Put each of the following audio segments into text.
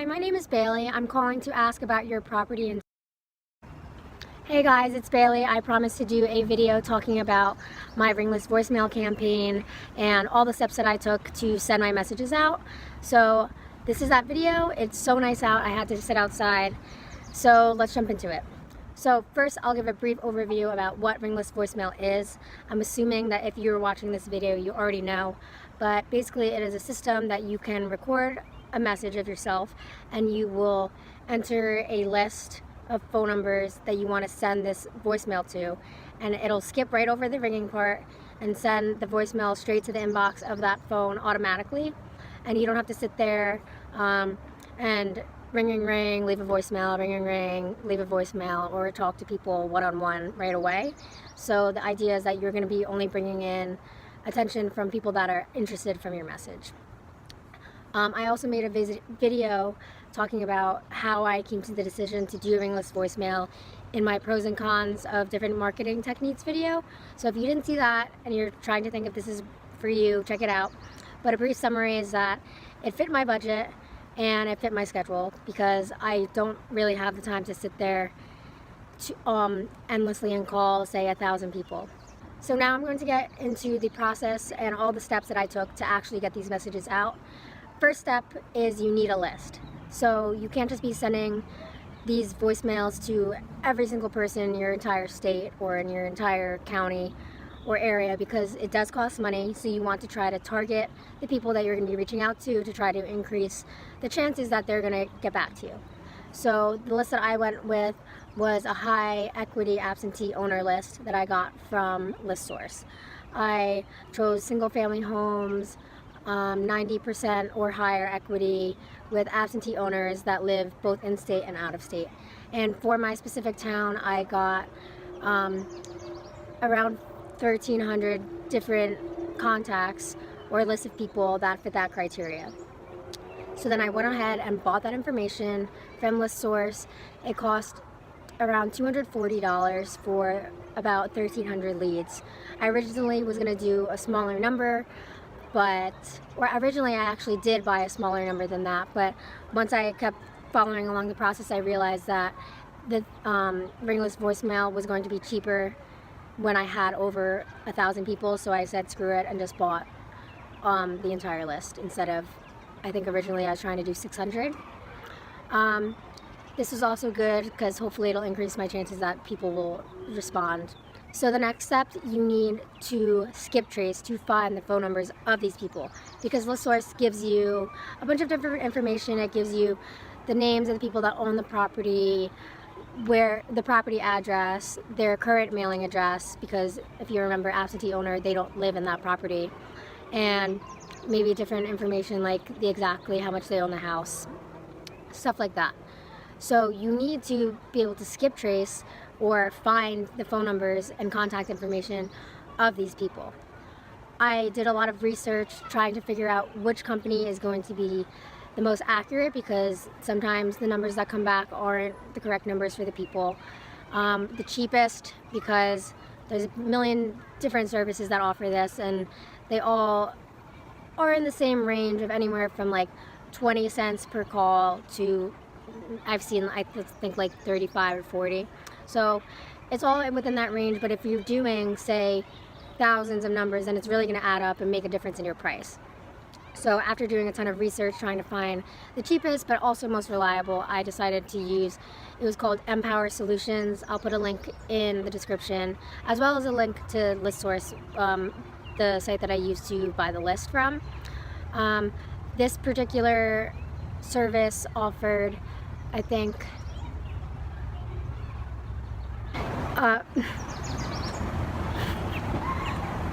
Hi, my name is Bailey. I'm calling to ask about your property and Hey guys, it's Bailey. I promised to do a video talking about my Ringless voicemail campaign and all the steps that I took to send my messages out. So this is that video. It's so nice out. I had to sit outside. So let's jump into it. So first, I'll give a brief overview about what Ringless voicemail is. I'm assuming that if you're watching this video, you already know. But basically, it is a system that you can record a message of yourself and you will enter a list of phone numbers that you want to send this voicemail to, and it'll skip right over the ringing part and send the voicemail straight to the inbox of that phone automatically, and you don't have to sit there and ring, leave a voicemail, ring, leave a voicemail, or talk to people one-on-one right away. So the idea is that you're going to be only bringing in attention from people that are interested from your message. I also made a video talking about how I came to the decision to do Ringless voicemail in my pros and cons of different marketing techniques video. So if you didn't see that and you're trying to think if this is for you, check it out. But a brief summary is that it fit my budget and it fit my schedule because I don't really have the time to sit there to, endlessly and call, say, 1,000 people. So now I'm going to get into the process and all the steps that I took to actually get these messages out. First step is you need a list. So you can't just be sending these voicemails to every single person in your entire state or in your entire county or area because it does cost money. So you want to try to target the people that you're going to be reaching out to try to increase the chances that they're going to get back to you. So the list that I went with was a high equity absentee owner list that I got from ListSource. I chose single family homes, 90% or higher equity with absentee owners that live both in state and out of state. And for my specific town, I got around 1,300 different contacts or a list of people that fit that criteria. So then I went ahead and bought that information from ListSource. It cost around $240 for about 1,300 leads. I originally was going to do a smaller number, originally I actually did buy a smaller number than that, but once I kept following along the process, I realized that the Ringless voicemail was going to be cheaper when I had over 1,000 people, so I said screw it and just bought the entire list instead of, I think originally I was trying to do 600. This is also good because hopefully it'll increase my chances that people will respond. So the next step, you need to skip trace to find the phone numbers of these people because ListSource gives you a bunch of different information. It gives you the names of the people that own the property, where the property address, their current mailing address, because if you remember absentee owner, they don't live in that property, and maybe different information like exactly how much they own the house, stuff like that. So you need to be able to skip trace or find the phone numbers and contact information of these people. I did a lot of research trying to figure out which company is going to be the most accurate because sometimes the numbers that come back aren't the correct numbers for the people. The cheapest, because there's a million different services that offer this and they all are in the same range of anywhere from like 20 cents per call to I've seen I think like 35 or 40. So it's all within that range, but if you're doing, say, thousands of numbers, then it's really going to add up and make a difference in your price. So after doing a ton of research trying to find the cheapest but also most reliable, I decided to use, it was called Empower Solutions. I'll put a link in the description as well as a link to ListSource, the site that I used to buy the list from. This particular service offered, I think,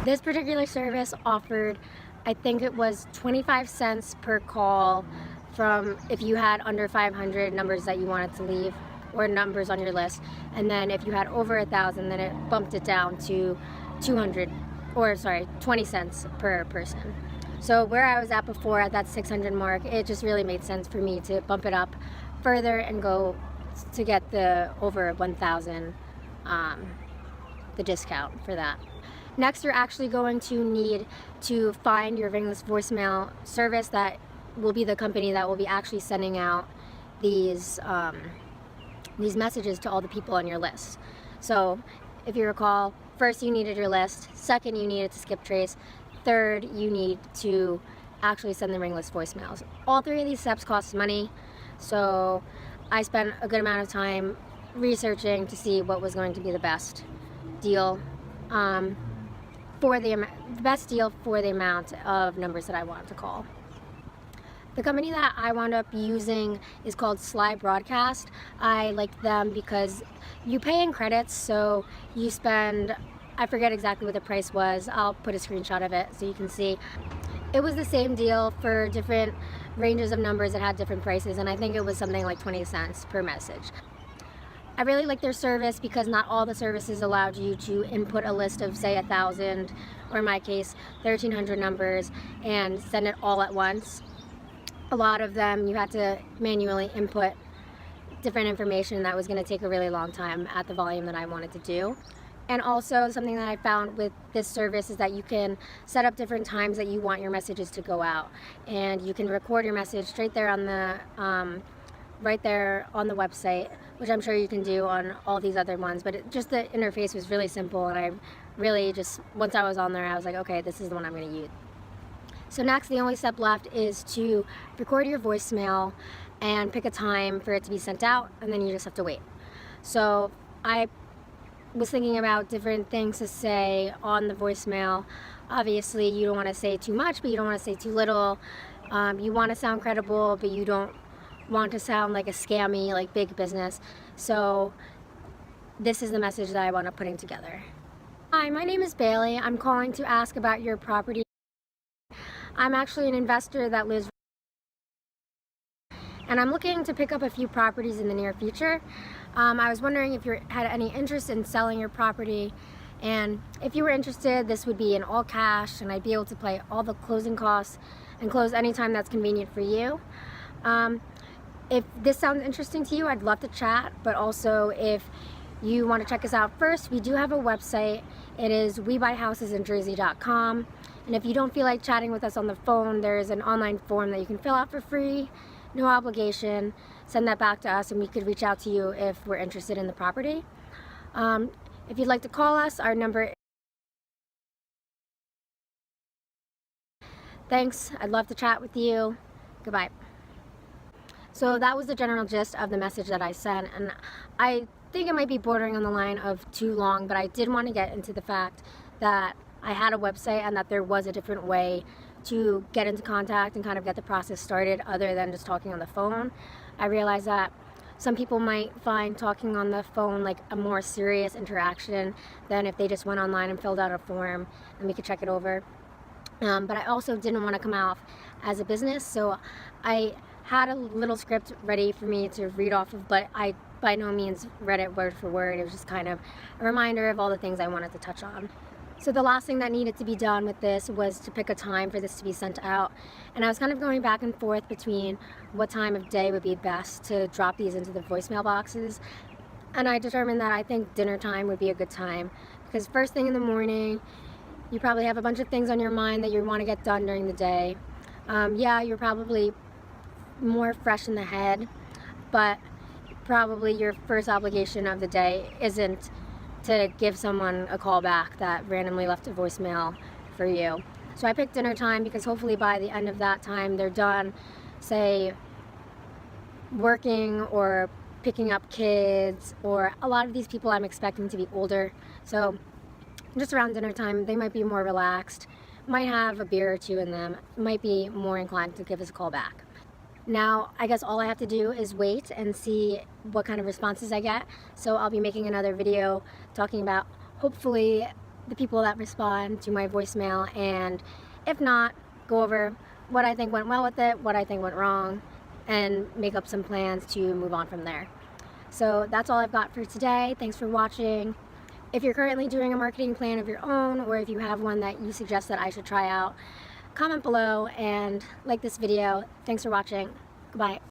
this particular service offered, I think it was 25 cents per call from if you had under 500 numbers that you wanted to leave or numbers on your list, and then if you had over 1,000, then it bumped it down to 20 cents per person. So where I was at before at that 600 mark, it just really made sense for me to bump it up further and go to get the over 1,000, the discount for that. Next, you're actually going to need to find your Ringless voicemail service that will be the company that will be actually sending out these messages to all the people on your list. So if you recall, first you needed your list, second you needed to skip trace, third you need to actually send the ringless voicemails. All three of these steps cost money, so I spent a good amount of time researching to see what was going to be the best deal for the best deal for the amount of numbers that I wanted to call. The company that I wound up using is called Sly Broadcast. I like them because you pay in credits, so you spend, I forget exactly what the price was. I'll put a screenshot of it so you can see. It was the same deal for different ranges of numbers that had different prices, and I think it was something like 20 cents per message. I really like their service because not all the services allowed you to input a list of, say, 1,000, or in my case, 1,300 numbers and send it all at once. A lot of them you had to manually input different information that was going to take a really long time at the volume that I wanted to do. And also something that I found with this service is that you can set up different times that you want your messages to go out, and you can record your message straight there on the right there on the website, which I'm sure you can do on all these other ones, but just the interface was really simple, and I really just, once I was on there, I was like, okay, this is the one I'm going to use. So next, the only step left is to record your voicemail and pick a time for it to be sent out, and then you just have to wait. So I was thinking about different things to say on the voicemail. Obviously, you don't want to say too much, but you don't want to say too little. You want to sound credible, but you don't want to sound like a scammy, like big business. So this is the message that I wound up putting together. Hi, my name is Bailey. I'm calling to ask about your property. I'm actually an investor that lives, and I'm looking to pick up a few properties in the near future. I was wondering if you had any interest in selling your property, and if you were interested, this would be in all cash, and I'd be able to pay all the closing costs and close anytime that's convenient for you. If this sounds interesting to you, I'd love to chat, but also if you want to check us out first, we do have a website. It is webuyhousesinjersey.com, and if you don't feel like chatting with us on the phone, there is an online form that you can fill out for free, no obligation. Send that back to us and we could reach out to you if we're interested in the property. If you'd like to call us, our number. Thanks, I'd love to chat with you. Goodbye. So that was the general gist of the message that I sent, and I think it might be bordering on the line of too long, but I did want to get into the fact that I had a website and that there was a different way to get into contact and kind of get the process started other than just talking on the phone. I realize that some people might find talking on the phone like a more serious interaction than if they just went online and filled out a form and we could check it over. But I also didn't want to come off as a business, so I had a little script ready for me to read off of, but I by no means read it word for word. It was just kind of a reminder of all the things I wanted to touch on. So the last thing that needed to be done with this was to pick a time for this to be sent out. And I was kind of going back and forth between what time of day would be best to drop these into the voicemail boxes. And I determined that I think dinner time would be a good time, because first thing in the morning, you probably have a bunch of things on your mind that you want to get done during the day. Yeah, you're probably more fresh in the head, but probably your first obligation of the day isn't to give someone a call back that randomly left a voicemail for you. So I picked dinner time because hopefully by the end of that time they're done, say, working or picking up kids, or a lot of these people I'm expecting to be older. So just around dinner time, they might be more relaxed, might have a beer or two in them, might be more inclined to give us a call back. Now, I guess all I have to do is wait and see what kind of responses I get. So I'll be making another video talking about, hopefully, the people that respond to my voicemail, and if not, go over what I think went well with it, what I think went wrong, and make up some plans to move on from there. So that's all I've got for today. Thanks for watching. If you're currently doing a marketing plan of your own, or if you have one that you suggest that I should try out, comment below and like this video. Thanks for watching. Goodbye.